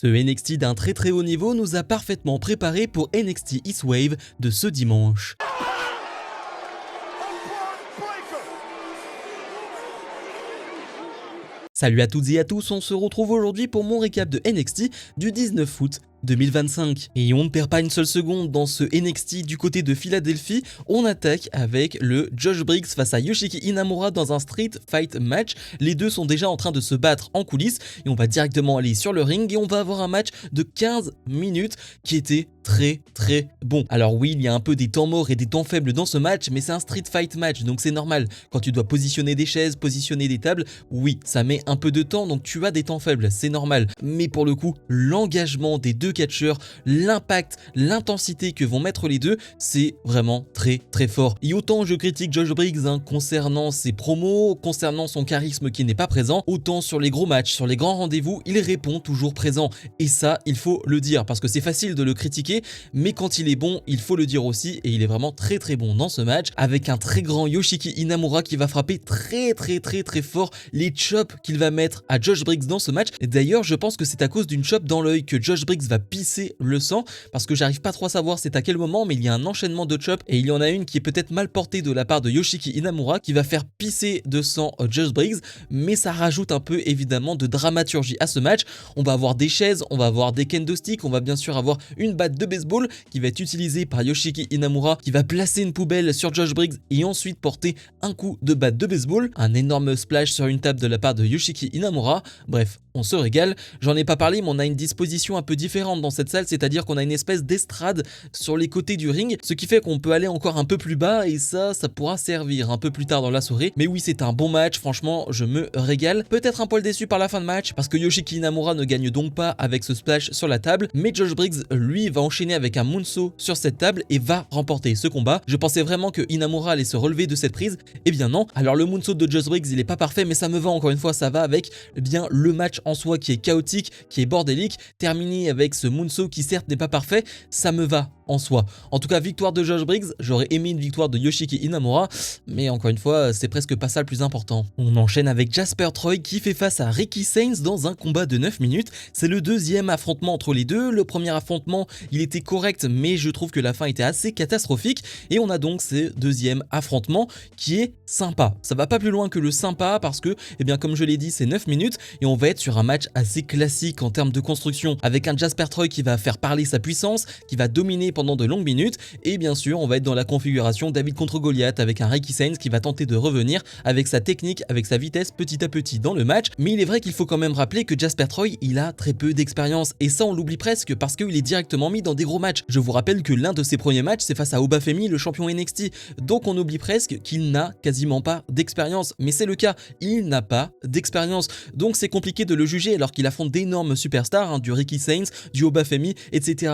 Ce NXT d'un très haut niveau nous a parfaitement préparé pour NXT Eastwave de ce dimanche. Salut à toutes et à tous, on se retrouve aujourd'hui pour mon récap de NXT du 19 août 2025. Et on ne perd pas une seule seconde dans ce NXT du côté de Philadelphie. On attaque avec le Josh Briggs face à Yoshiki Inamura dans un Street Fight match. Les deux sont déjà en train de se battre en coulisses et on va directement aller sur le ring et on va avoir un match de 15 minutes qui était très bon. Alors oui, il y a un peu des temps morts et des temps faibles dans ce match, mais c'est un Street Fight match, donc c'est normal. Quand tu dois positionner des chaises, positionner des tables, oui, ça met un peu de temps, donc tu as des temps faibles, c'est normal. Mais pour le coup, l'engagement des deux catcheurs, l'impact, l'intensité que vont mettre les deux, c'est vraiment très fort. Et autant je critique Josh Briggs concernant ses promos, concernant son charisme qui n'est pas présent, autant sur les gros matchs, sur les grands rendez-vous, il répond toujours présent. Et ça, il faut le dire, parce que c'est facile de le critiquer, mais quand il est bon, il faut le dire aussi, et il est vraiment très bon dans ce match, avec un très grand Yoshiki Inamura qui va frapper très fort les chops qu'il va mettre à Josh Briggs dans ce match. Et d'ailleurs, je pense que c'est à cause d'une chop dans l'œil que Josh Briggs va pisser le sang, parce que j'arrive pas trop à savoir c'est à quel moment, mais il y a un enchaînement de chops, et il y en a une qui est peut-être mal portée de la part de Yoshiki Inamura, qui va faire pisser de sang Josh Briggs, mais ça rajoute un peu évidemment de dramaturgie à ce match. On va avoir des chaises, on va avoir des kendo sticks, on va bien sûr avoir une batte de baseball qui va être utilisée par Yoshiki Inamura, qui va placer une poubelle sur Josh Briggs et ensuite porter un coup de batte de baseball, un énorme splash sur une table de la part de Yoshiki Inamura. Bref, on se régale. J'en ai pas parlé, mais on a une disposition un peu différente dans cette salle, c'est-à-dire qu'on a une espèce d'estrade sur les côtés du ring, ce qui fait qu'on peut aller encore un peu plus bas et ça pourra servir un peu plus tard dans la soirée. Mais oui, c'est un bon match, franchement, je me régale. Peut-être un poil déçu par la fin de match, parce que Yoshiki Inamura ne gagne donc pas avec ce splash sur la table, mais Josh Briggs, lui, va enchaîner avec un moonsault sur cette table et va remporter ce combat. Je pensais vraiment que Inamura allait se relever de cette prise, eh bien non. Alors le moonsault de Josh Briggs, il est pas parfait, mais ça me va, encore une fois, ça va avec bien le match en soi qui est chaotique, qui est bordélique, terminé avec ce moonsault qui certes n'est pas parfait, ça me va en soi. En tout cas, victoire de Josh Briggs, j'aurais aimé une victoire de Yoshiki Inamura, mais encore une fois, c'est presque pas ça le plus important. On enchaîne avec Jasper Troy qui fait face à Ricky Sainz dans un combat de 9 minutes. C'est le deuxième affrontement entre les deux. Le premier affrontement, il était correct, mais je trouve que la fin était assez catastrophique. Et on a donc ce deuxième affrontement qui est sympa. Ça va pas plus loin que le sympa parce que, eh bien, comme je l'ai dit, c'est 9 minutes et on va être sur un match assez classique en termes de construction, avec un Jasper Troy qui va faire parler sa puissance, qui va dominer pendant de longues minutes, et bien sûr on va être dans la configuration David contre Goliath avec un Ricky Sainz qui va tenter de revenir avec sa technique, avec sa vitesse petit à petit dans le match. Mais il est vrai qu'il faut quand même rappeler que Jasper Troy, il a très peu d'expérience, et ça on l'oublie presque parce qu'il est directement mis dans des gros matchs. Je vous rappelle que l'un de ses premiers matchs c'est face à Obafemi, le champion NXT, donc on oublie presque qu'il n'a quasiment pas d'expérience, mais c'est le cas, il n'a pas d'expérience, donc c'est compliqué de le juger alors qu'il affronte d'énormes superstars, du Ricky Sainz, du Obafemi, etc.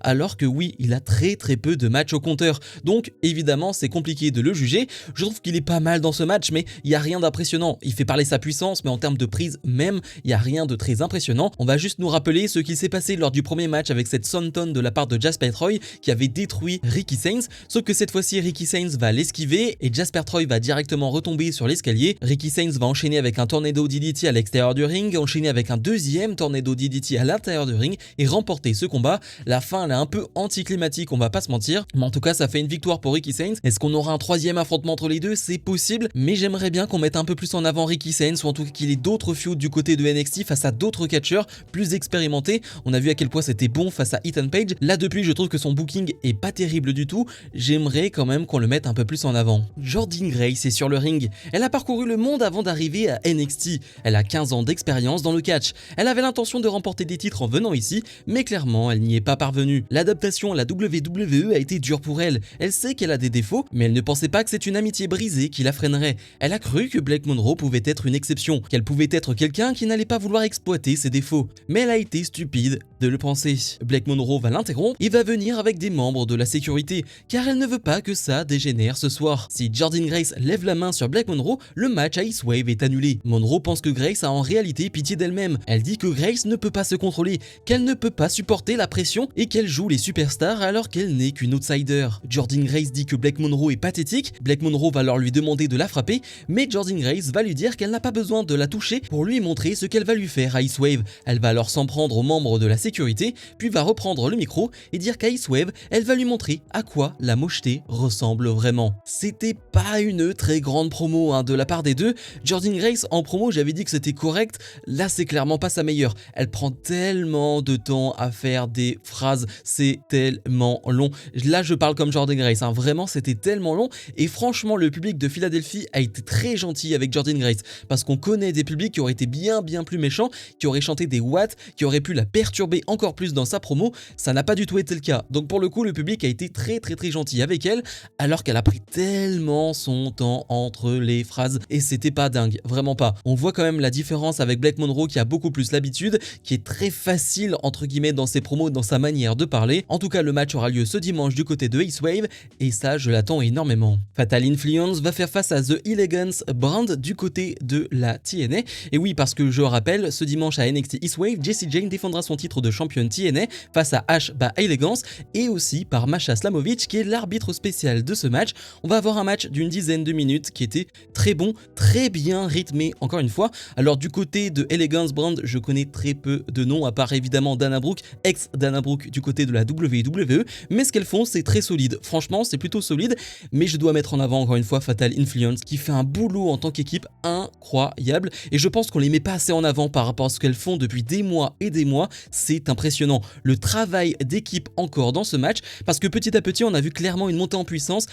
alors que oui, il a très peu de matchs au compteur, donc évidemment c'est compliqué de le juger. Je trouve qu'il est pas mal dans ce match, mais il n'y a rien d'impressionnant. Il fait parler sa puissance, mais en termes de prise même, il n'y a rien de très impressionnant. On va juste nous rappeler ce qui s'est passé lors du premier match avec cette Swanton de la part de Jasper Troy qui avait détruit Ricky Sainz, sauf que cette fois-ci Ricky Sainz va l'esquiver et Jasper Troy va directement retomber sur l'escalier. Ricky Sainz va enchaîner avec un Tornado DDT à l'extérieur du ring, enchaîner avec un deuxième Tornado DDT à l'intérieur du ring et remporter ce combat. La fin elle est un peu anticlimatique, on va pas se mentir, mais en tout cas ça fait une victoire pour Ricky Sainz. Est-ce qu'on aura un troisième affrontement entre les deux? C'est possible, mais j'aimerais bien qu'on mette un peu plus en avant Ricky Sainz, ou en tout cas qu'il ait d'autres feuds du côté de NXT face à d'autres catcheurs plus expérimentés. On a vu à quel point c'était bon face à Ethan Page. Là depuis je trouve que son booking est pas terrible du tout, j'aimerais quand même qu'on le mette un peu plus en avant. Jordynne Grace est sur le ring, elle a parcouru le monde avant d'arriver à NXT, elle a 15 ans d'expérience dans le catch, elle avait l'intention de remporter des titres en venant ici, mais clairement elle n'y est pas parvenue. L'adaptation à la WWE a été dure pour elle, elle sait qu'elle a des défauts, mais elle ne pensait pas que c'est une amitié brisée qui la freinerait. Elle a cru que Blake Monroe pouvait être une exception, qu'elle pouvait être quelqu'un qui n'allait pas vouloir exploiter ses défauts, mais elle a été stupide de le penser. Blake Monroe va l'interrompre et va venir avec des membres de la sécurité, car elle ne veut pas que ça dégénère ce soir. Si Jordynne Grace lève la main sur Blake Monroe, le match à Ice Wave est annulé. Monroe pense que Grace a en réalité pitié d'elle-même. Elle dit que Grace ne peut pas se contrôler, qu'elle ne peut pas supporter la pression et qu'elle joue les superstars alors qu'elle n'est qu'une outsider. Jordynne Grace dit que Blake Monroe est pathétique. Blake Monroe va alors lui demander de la frapper, mais Jordynne Grace va lui dire qu'elle n'a pas besoin de la toucher pour lui montrer ce qu'elle va lui faire à Ice Wave. Elle va alors s'en prendre aux membres de la sécurité, puis va reprendre le micro et dire qu'à Ice Wave, elle va lui montrer à quoi la mocheté ressemble vraiment. C'était pas une très grande promo de la part des deux. Jordynne Grace en promo, j'avais dit que c'était correct, là c'est clairement pas sa meilleure. Elle prend tellement de temps à faire des phrases, c'est tellement long. Là je parle comme Jordynne Grace, vraiment c'était tellement long et franchement le public de Philadelphie a été très gentil avec Jordynne Grace parce qu'on connaît des publics qui auraient été bien plus méchants, qui auraient chanté des watts, qui auraient pu la perturber encore plus dans sa promo. Ça n'a pas du tout été le cas. Donc pour le coup le public a été très gentil avec elle alors qu'elle a pris tellement son temps entre les phrases et c'était pas dingue, vraiment pas. On voit quand même la différence avec Blake Monroe qui a beaucoup plus l'habitude, qui est très facile entre guillemets dans ses promos, dans sa manière de parler. En tout cas le match aura lieu ce dimanche du côté de Ice Wave et ça je l'attends énormément. Fatal Influence va faire face à The Elegance Brand du côté de la TNA. Et oui parce que je rappelle, ce dimanche à NXT East Wave, Jessie Jane défendra son titre de championne TNA face à Ash Elegance et aussi par Masha Slamovich qui est l'arbitre spécial de ce match. On va avoir un match d'une dizaine de minutes qui était très bon, très bien rythmé encore une fois. Alors du côté de Elegance Brand, je connais très peu de noms à part évidemment Dana Brooke, ex Dana Brooke du côté de la WWE, mais ce qu'elles font c'est très solide. Franchement c'est plutôt solide, mais je dois mettre en avant encore une fois Fatal Influence qui fait un boulot en tant qu'équipe incroyable et je pense qu'on les met pas assez en avant par rapport à ce qu'elles font depuis des mois et des mois. C'est impressionnant le travail d'équipe encore dans ce match parce que petit à petit on a vu clairement une montée en puissance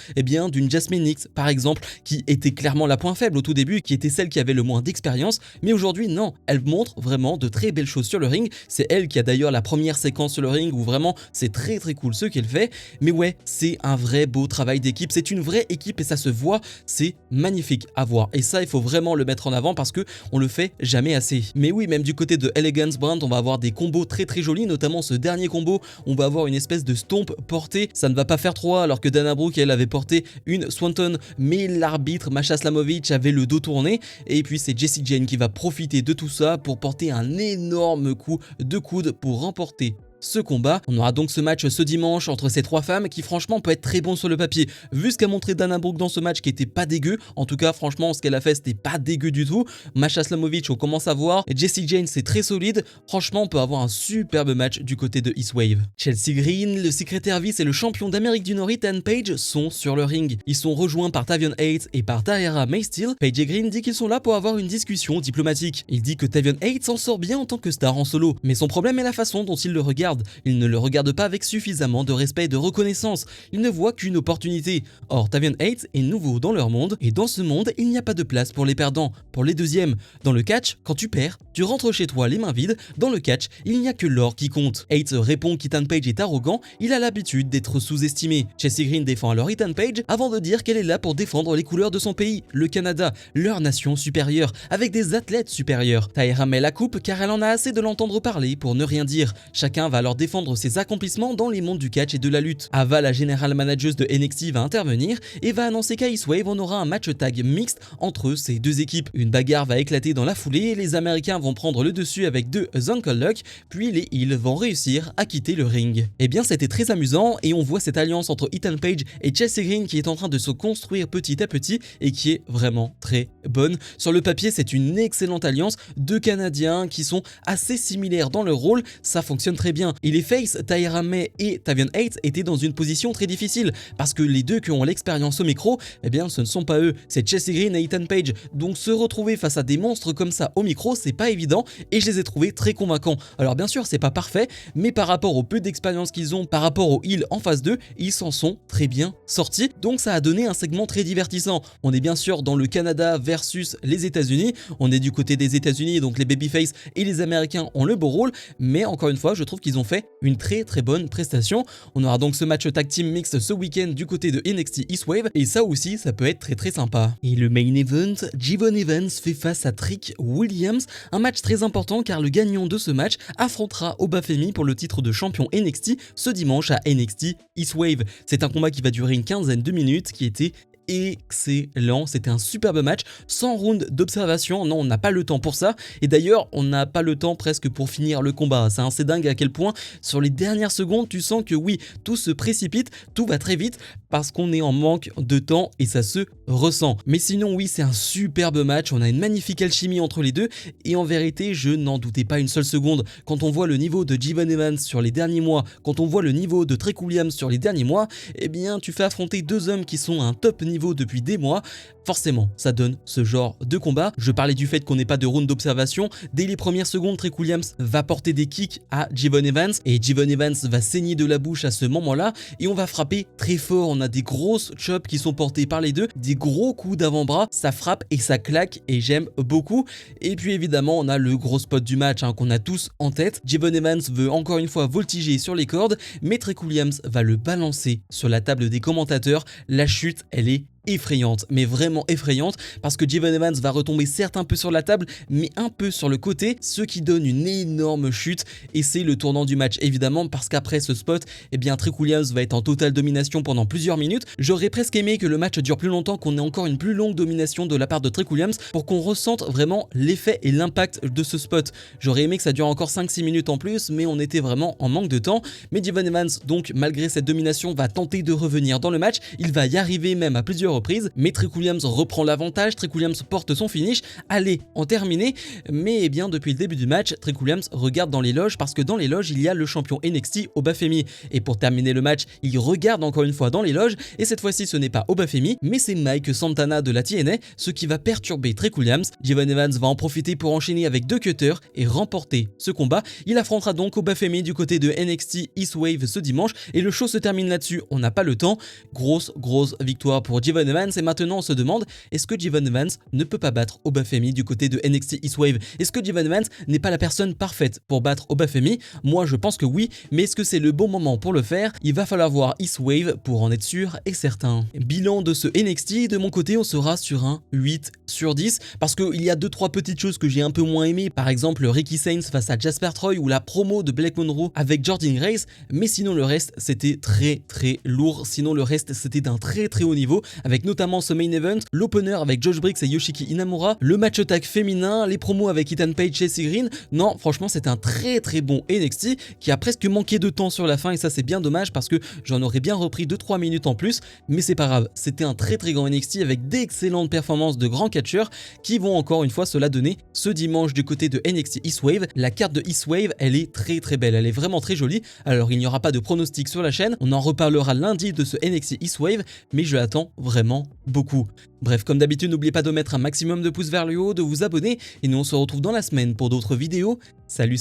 d'une Jasmine Nix par exemple qui était clairement la point faible au tout début, qui était celle qui avait le moins d'expérience, mais aujourd'hui non, elle montre vraiment de très belles choses sur le ring. C'est elle qui a d'ailleurs la première séquence sur le ring où vraiment c'est très cool ce qu'elle fait, mais ouais c'est un vrai beau travail d'équipe, c'est une vraie équipe et ça se voit, c'est magnifique à voir et ça il faut vraiment le mettre en avant parce que on le fait jamais assez. Mais oui, même du côté de Elegance Brand on va avoir des combos très jolis, notamment ce dernier combo, on va avoir une espèce de stomp portée, ça ne va pas faire 3 alors que Dana Brooke elle avait porté une Swanton, mais l'arbitre Masha Slamovich avait le dos tourné et puis c'est Jessie Jane qui va profiter de tout ça pour porter un énorme coup de coude pour remporter ce combat. On aura donc ce match ce dimanche entre ces trois femmes qui franchement peut être très bon sur le papier. Vu ce qu'a montré Dana Brooke dans ce match qui était pas dégueu, en tout cas franchement ce qu'elle a fait c'était pas dégueu du tout. Masha Slamovich on commence à voir, et Jessie Jane c'est très solide, franchement on peut avoir un superbe match du côté de East Wave. Chelsea Green, le secrétaire vice et le champion d'Amérique du Nord Ethan Page sont sur le ring. Ils sont rejoints par Tavion Hates et par Tahira May Steel. Page et Green dit qu'ils sont là pour avoir une discussion diplomatique. Il dit que Tavion Hates s'en sort bien en tant que star en solo, mais son problème est la façon dont il le regarde. Il ne le regarde pas avec suffisamment de respect et de reconnaissance, il ne voit qu'une opportunité. Or, Tavion Hates est nouveau dans leur monde, et dans ce monde, il n'y a pas de place pour les perdants, pour les deuxièmes. Dans le catch, quand tu perds, tu rentres chez toi les mains vides, dans le catch, il n'y a que l'or qui compte. Hates répond qu'Ethan Page est arrogant, il a l'habitude d'être sous-estimé. Chelsea Green défend alors Ethan Page avant de dire qu'elle est là pour défendre les couleurs de son pays, le Canada, leur nation supérieure, avec des athlètes supérieurs. Tahira met la coupe car elle en a assez de l'entendre parler pour ne rien dire. Chacun va alors défendre ses accomplissements dans les mondes du catch et de la lutte. Ava, la générale manageuse de NXT, va intervenir et va annoncer qu'à Ice Wave on aura un match tag mixte entre ces deux équipes. Une bagarre va éclater dans la foulée et les Américains vont prendre le dessus avec deux Uncle Luck, puis les Heels vont réussir à quitter le ring. Et bien c'était très amusant et on voit cette alliance entre Ethan Page et Chelsea Green qui est en train de se construire petit à petit et qui est vraiment très bonne. Sur le papier c'est une excellente alliance, deux Canadiens qui sont assez similaires dans leur rôle, ça fonctionne très bien. Et les face, Tahira May et Tavion Hates étaient dans une position très difficile parce que les deux qui ont l'expérience au micro, eh bien ce ne sont pas eux, c'est Chelsea Green et Ethan Page. Donc se retrouver face à des monstres comme ça au micro, c'est pas évident et je les ai trouvés très convaincants. Alors bien sûr, c'est pas parfait, mais par rapport au peu d'expérience qu'ils ont, par rapport aux heels en phase 2, ils s'en sont très bien sortis. Donc ça a donné un segment très divertissant. On est bien sûr dans le Canada versus les États-Unis. On est du côté des États-Unis, donc les babyface et les Américains ont le beau rôle, mais encore une fois, je trouve qu'ils ont ont fait une très bonne prestation. On aura donc ce match tag team mixte ce week-end du côté de NXT Eastwave et ça aussi ça peut être très sympa. Et le main event, Jevon Evans fait face à Trick Williams, un match très important car le gagnant de ce match affrontera Obafemi pour le titre de champion NXT ce dimanche à NXT Eastwave. C'est un combat qui va durer une quinzaine de minutes qui était excellent, c'était un superbe match, sans round d'observation, non on n'a pas le temps pour ça, et d'ailleurs on n'a pas le temps presque pour finir le combat, c'est assez dingue à quel point sur les dernières secondes tu sens que oui, tout se précipite, tout va très vite, parce qu'on est en manque de temps et ça se ressent. Mais sinon oui c'est un superbe match, on a une magnifique alchimie entre les deux, et en vérité je n'en doutais pas une seule seconde, quand on voit le niveau de Jevon Evans sur les derniers mois, quand on voit le niveau de Trick Williams sur les derniers mois, eh bien tu fais affronter deux hommes qui sont à un top niveau depuis des mois, forcément ça donne ce genre de combat. Je parlais du fait qu'on n'ait pas de round d'observation, dès les premières secondes Trick Williams va porter des kicks à Jevon Evans et Jevon Evans va saigner de la bouche à ce moment là et on va frapper très fort, on a des grosses chops qui sont portées par les deux, des gros coups d'avant-bras, ça frappe et ça claque et j'aime beaucoup. Et puis évidemment on a le gros spot du match qu'on a tous en tête, Jevon Evans veut encore une fois voltiger sur les cordes mais Trick Williams va le balancer sur la table des commentateurs, la chute elle est effrayante, mais vraiment effrayante, parce que Jevon Evans va retomber certes un peu sur la table, mais un peu sur le côté, ce qui donne une énorme chute, et c'est le tournant du match évidemment, parce qu'après ce spot, eh bien Trick Williams va être en totale domination pendant plusieurs minutes. J'aurais presque aimé que le match dure plus longtemps, qu'on ait encore une plus longue domination de la part de Trick Williams, pour qu'on ressente vraiment l'effet et l'impact de ce spot. J'aurais aimé que ça dure encore 5-6 minutes en plus, mais on était vraiment en manque de temps. Mais Jevon Evans, donc malgré cette domination, va tenter de revenir dans le match, il va y arriver même à plusieurs reprises, mais Trick Williams reprend l'avantage, Trick Williams porte son finish, allez en terminer, mais eh bien depuis le début du match, Trick Williams regarde dans les loges parce que dans les loges il y a le champion NXT Obafemi, et pour terminer le match, il regarde encore une fois dans les loges, et cette fois-ci ce n'est pas Obafemi, mais c'est Mike Santana de la TNA, ce qui va perturber Trick Williams. Jevon Evans va en profiter pour enchaîner avec deux cutters et remporter ce combat. Il affrontera donc Obafemi du côté de NXT Eastwave ce dimanche, et le show se termine là-dessus, on n'a pas le temps. Grosse victoire pour Jevon Evans, et maintenant on se demande, est-ce que Jevon Evans ne peut pas battre Obafemi du côté de NXT Eastwave? Est-ce que Jevon Evans n'est pas la personne parfaite pour battre Obafemi? Moi je pense que oui, mais est-ce que c'est le bon moment pour le faire? Il va falloir voir Eastwave pour en être sûr et certain. Bilan de ce NXT, de mon côté on sera sur un 8 sur 10, parce qu'il y a 2-3 petites choses que j'ai un peu moins aimé, par exemple Ricky Sainz face à Jasper Troy ou la promo de Black Monroe avec Jordan Grace, mais sinon le reste c'était très lourd, sinon le reste c'était d'un très haut niveau, avec notamment ce main event, l'opener avec Josh Briggs et Yoshiki Inamura, le match tag féminin, les promos avec Ethan Page et Chelsea Green. Non, franchement c'est un très bon NXT qui a presque manqué de temps sur la fin, et ça c'est bien dommage parce que j'en aurais bien repris 2-3 minutes en plus, mais c'est pas grave, c'était un très grand NXT avec d'excellentes performances de grands catcheurs qui vont encore une fois se la donner ce dimanche du côté de NXT Eastwave. La carte de Eastwave elle est très belle, elle est vraiment très jolie. Alors il n'y aura pas de pronostic sur la chaîne, on en reparlera lundi de ce NXT Eastwave, mais je l'attends vraiment beaucoup. Bref, comme d'habitude, n'oubliez pas de mettre un maximum de pouces vers le haut, de vous abonner, et nous on se retrouve dans la semaine pour d'autres vidéos. Salut